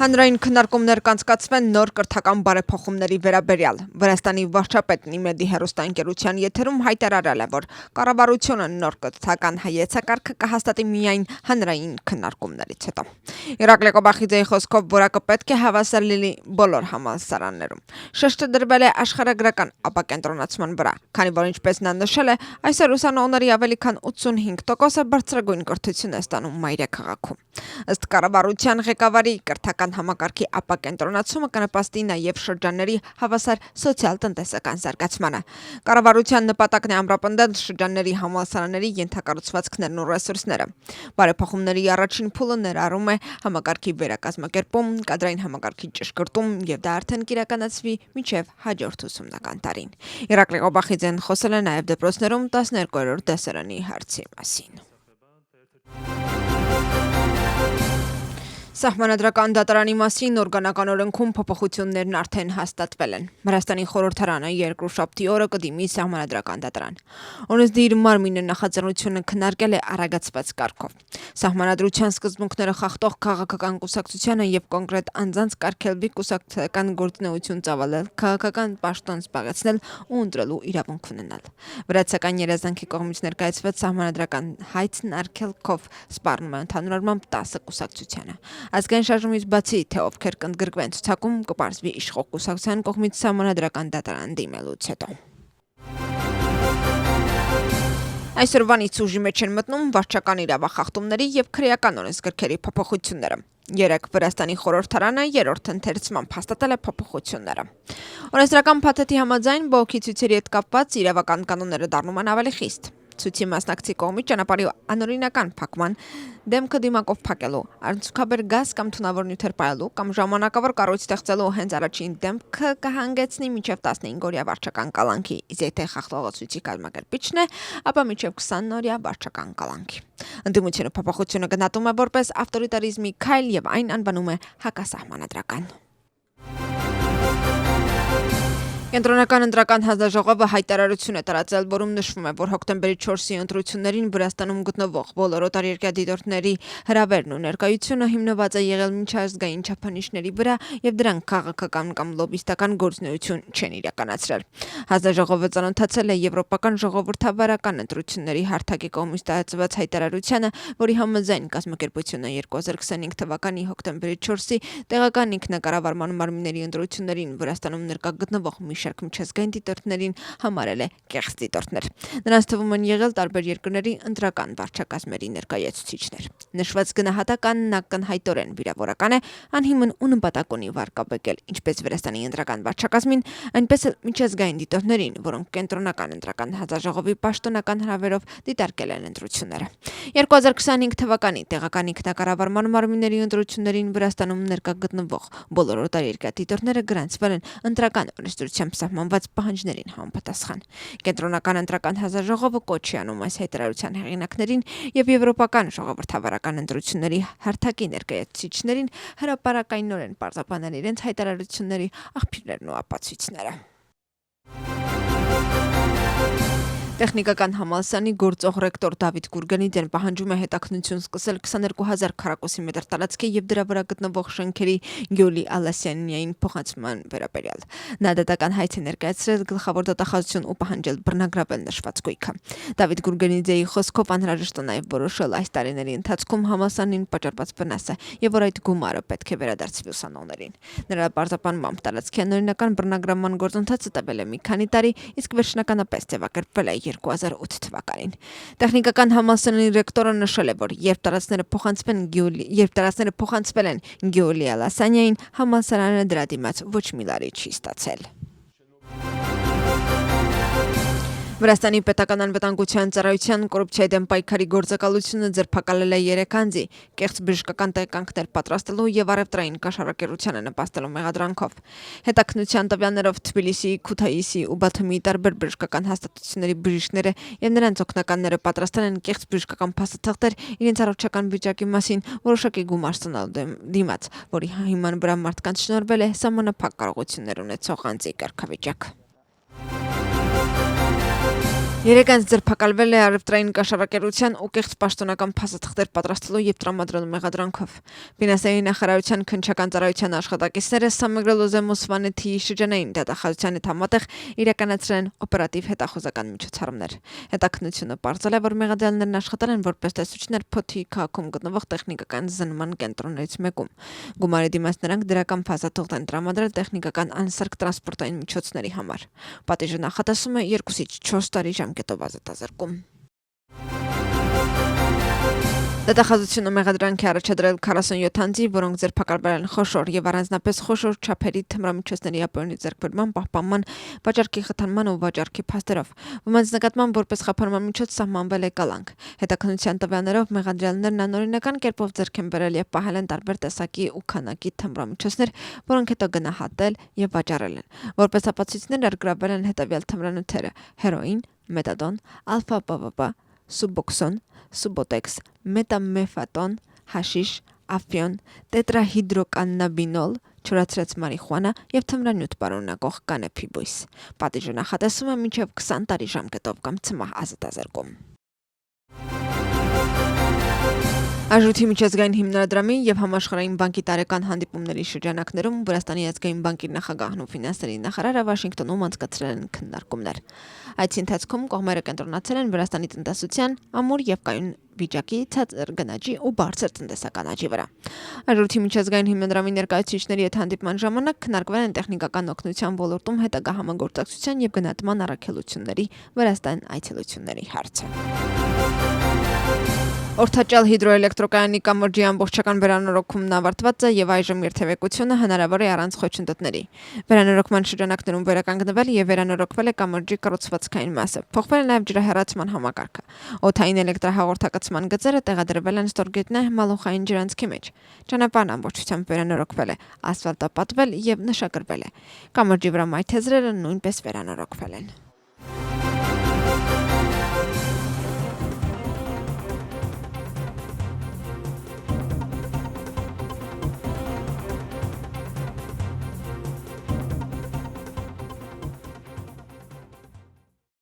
Հանրային քննարկումներ կանցկացվեն նոր կրթական բարեփոխումների վերաբերյալ։ Վրաստանի վարչապետ Նիմեդի հեռուստաընկերության եթերում հայտարարել է, որ կառավարությունը նոր կրթական հայեցակարգը կհաստատի միայն հանրային քննարկումներից հետո։ Իրակլի Կոբախիձեի խոսքով որակը պետք է հավասար լինի բոլոր համալսարաններում։ Շեշտը դրվել է աշխարհագրական ապակենտրոնացման վրա, քանի որ ինչպես նա նշել է, այսօր ուսանողների ավելի քան 85%-ը բարձրագույն կրթություն է ստանում մայրաքաղաքում։ Ըստ կառավարության ղեկավարի կրթական համակարգի ապակենտրոնացումը կնպաստի նաև շրջանների հավասար սոցիալ-տնտեսական զարգացմանը։ Կառավարության նպատակն է ամրապնդել շրջանների համալսարանների ենթակառուցվածքներն ու ռեսուրսները։ Բարեփոխումների առաջին փուլը ներառում է համակարգի վերակազմակերպում, կադրային համակարգի ճշգրտում, եւ դա արդեն կիրականացվի մինչև հաջորդ ուսումնական տարին։ Իրակլի Կոբախիձեն խոսել է նաև դպրոցներում 12-րդ դասարանի հարցի մասին։ Սահմանադրական դատարանի մասին օրգանական օրենքում փոփոխություններն արդեն հաստատվել են։ Վրաստանի խորհրդարանը երկրորդ օրը կդիմի սահմանադրական դատարան։ Օրենսդիր մարմինը նախաձեռնությունը քննարկել է արագացված կարգով։ Սահմանադրության սկզբունքները խախտող քաղաքական կուսակցությանը եւ կոնկրետ անձանց կարգելվի կուսակցական գործունեություն ծավալել, քաղաքական պաշտոն զբաղեցնել ու ընտրելու իրավունք ունենալ։ Վրացական երազանքի կողմից ներկայացված սահմանադրական հայցն արգելքով սպառնում է ընդհանուր առմամբ 10 կուսակցությանը։ Ազգային շարժումից բացի, թե ովքեր կընդգրկվեն ցուցակում, կպարզվի իշխող կուսակցության կողմից սահմանադրական դատարան դիմելուց հետո։ Այսօրվանից ուժի մեջ են մտնում վարչական իրավախախտումների եւ քրեական օրենսգրքերի փոփոխությունները։ Երեք Վրաստանի խորհրդարանը երրորդ ընթերցմամբ հաստատել է փոփոխությունները։ Օրենսդրական փաթեթի համաձայն բողոքի ցույցերի հետ կապված իրավական կանոնները դառնում են ավելի խիստ։ Ցույցի մասնակցի կողմից ճանապարհի անօրինական փակման, դեմքը դիմակով փակելու, անցուքաբեր գազ կամ թունավոր նյութեր պայելու կամ ժամանակավոր կառույց ստեղծելու հենց առաջին դեմքը կհանգեցնի մինչև 15-օրյա վարչական կալանքի, իսկ եթե խախտողը ցույցի կազմակերպիչն է, ապա մինչև 20-օրյա վարչական կալանքի։ Ընդդիմությունը փոփոխությունը գնահատում է որպես ավտորիտարիզմի քայլ եւ այն անվանում է հակասահմանադրական։ Կենտրոնական ընտրական հանձնաժողովը հայտարարություն է տարածել, որում նշվում է, որ հոկտեմբերի 4-ի ընտրություններին Վրաստանում գտնվող բոլոր օտարերկրյա դիտորդների հրավերն ու ներկայությունը հիմնված է եղել միջազգային չափանիշների վրա եւ դրանք քաղաքական կամ լոբիստական գործունեություն չեն իրականացրել։ Հանձնաժողովը ծանոթացել է Եվրոպական ժողովրդավարական ընտրությունների հարթակի կողմից տարածված հայտարարությանը, որի համաձայն կազմակերպությունը 2025 թվականի հոկտեմբերի 4-ի տեղական ինքնակառավարման մարմինների ընտրություններին Վրաստանում ներկա գտնվող մի շարք միջազգային դիտորդներին համարել է կեղծ դիտորդներ։ Նրանց թվում են եղել տարբեր երկրների ընտրական վարչակազմերի ներկայացուցիչներ։ Նշված գնահատականն ակնհայտորեն վիրավորական է, անհիմն ու նպատակ ունի վարկաբեկել ինչպես Վրաստանի ընտրական վարչակազմին, այնպես էլ միջազգային դիտորդներին, որոնք կենտրոնական ընտրական հանձնաժողովի պաշտոնական հրավերով դիտարկել են ընտրությունները։ 2025 թվականի տեղական ինքնակառավարման մարմինների ընտրություններին Վրաստանում ներկա գտնվող բոլոր օտարերկրյա դիտորդները գրանցվել են ընտրական օրենսդրությամբ սահմանված պահանջներին համապատասխան։ Կենտրոնական ընտրական հանձնաժողովը կոչ է անում այս հայտարարության հեղինակներին եւ Եվրոպական ժողովրդավարական ընտրությունների հարթակի ներկայացուցիչներին հրապարակայնորեն պարզաբանել իրենց հայտարարությունների աղբյուրներն ու ապացույցները։ Տեխնիկական համալսարանի գործող ռեկտոր Դավիթ Գուրգենիձեն պահանջում է հետաքննություն սկսել 22,000 քառակուսի մետր տարածքի եւ դրա վրա գտնվող շենքերի Գյուլի Ալասյանյային փոխանցման վերաբերյալ։ Նա դատական հայց է ներկայացրել գլխավոր դատախազություն ու պահանջել բռնագրավել նշված գույքը։ Դավիթ Գուրգենիձեի խոսքով անհրաժեշտ է նաեւ որոշել այս տարիների ընթացքում համալսարանին պատճառված վնասը եւ որ այդ գումարը պետք է վերադարձվի ուսանողներին։ Նրա պարզաբանմամբ տարածքի անօրինական բռնագրավման գործընթացը տևել է մի քանի տարի, իսկ վերջնականապես ձևակերպվել է 2008 թվականին։ Տեխնիկական համալսարանի ռեկտորը նշել է, որ երբ տարածքները փոխանցվել են Գյուլի Ալասյանյային, համալսարանը դրա դիմաց ոչ մի լարի չի ստացել։ Վրաստանի պետական անվտանգության ծառայության կոռուպցիայի դեմ պայքարի գործակալությունը ձերբակալել է 3 անձի կեղծ բժշկական տեղեկանքներ պատրաստելու եւ առևտրային կաշառակերությանը նպաստելու մեղադրանքով։ Հետաքննության տվյալներով Թբիլիսիի, Քութայիսի ու Բաթումիի տարբեր բժշկական հաստատությունների բժիշկները եւ նրանց օգնականները պատրաստել են կեղծ բժշկական փաստաթղթեր իրենց առողջական վիճակի մասին որոշակի գումար ստանալու դիմաց, որի հիման վրա մարդկանց շնորհվել է սահմանափակ կարողություններ ունեցող անձի կարգավիճակ։ Երեկանց ձերբակալվել է առևտրային կաշառակերության ու կեղծ պաշտոնական փաստաթղթեր պատրաստելու եւ տրամադրելու մեղադրանքով։ Ֆինանսների նախարարության քննչական ծառայության աշխատակիցները Սամեգրել Օզեմոսվանեթի շրջանային դատախազության հետ համատեղ իրականացրել են օպերատիվ հետախուզական միջոցառումներ։ Հետաքննությունը պարզել է, որ մեղադրյալներն աշխատել են որպես տեսուչներ Փոթի քաղաքում գտնվող տեխնիկական զննման կենտրոններից մեկում։ Գումարի դիմաց նրանք դրական փաստաթղթ են տրամադրել տեխնիկական անսարք տրանսպորտային միջոցների համար։ Պատիժը նախատեսում է 2-ից 4 տարի ժամկետով ազատազրկում։ Դատախազությունը մեղադրանքի առաջադրել 47 անձի, որոնք ձերբակալվել են խոշոր եւ առանձնապես խոշոր չափերի թմրամիջոցների ապօրինի ձեռքբերման, պահպանման, վաճառքի խթանման ու վաճառքի փաստերով։ Ոմանց նկատմամբ որպես խափանման միջոց սահմանվել է կալանք։ Հետաքննության տվյալներով մեղադրյալներն անօրինական կերպով ձեռք են բերել եւ պահել են տարբեր տեսակի ու քանակի թմրամիջոցներ, որոնք հետո գնահատել եւ վաճառել են։ Որպես ապացույցներ ներգրավել են հետեւյալ թմրանյութերը՝ հերոին, մեթադոն, ալֆա-բավաբա, սուբոքսոն, սուբոտեքս, մետամեֆատոն, հաշիշ, աֆիոն, տետրահիդրոկաննաբինոլ, չորացրած մարիխուանա եւ թմրանյութ պարունակող կանեփի բույս։ Պատիժը նախատեսվում է մինչեւ 20 տարի ժամկետով կամ ցմահ ազատազրկում։ Արժույթի միջազգային հիմնադրամի եւ համաշխարհային բանկի տարեկան հանդիպումների շրջանակներում Վրաստանի ազգային բանկի նախագահն ու ֆինանսների նախարարը Վաշինգտոնում անցկացրել են քննարկումներ։ Այդ ընթացքում կողմերը կենտրոնացել են Վրաստանի տնտեսության ամուր եւ կայուն վիճակի, ցածր գնաճի ու բարձր տնտեսական աճի վրա։ Արժույթի միջազգային հիմնադրամի ներկայացուցիչների հետ հանդիպման ժամանակ քննարկվել են տեխնիկական օգնության ոլորտում հետագա համագործակցության եւ գնահատման առաքելությունների Վրաստան այցելությունների հարցը։ Օրթաճալ հիդրոէլեկտրոկայանի կամրջի ամբողջական վերանորոգումն ավարտված է եւ այժմ երթևեկությունը հնարավոր է առանց խոչընդոտների։ Վերանորոգման շրջանակներում վերականգնվել եւ վերանորոգվել է կամրջի կառուցվածքային մասը։ Փոխվել է նաեւ ջրահեռացման համակարգը։ Օդային էլեկտրահաղորդակցման գծերը տեղադրվել են ստորգետնյա մալուխային ջրանցքի մեջ։ Ճանապարհն ամբողջությամբ վերանորոգվել է, ասֆալտապատվել եւ նշագրվել է։ Կամրջի վրա մայթեզրերը նույնպես վերանորոգվել են։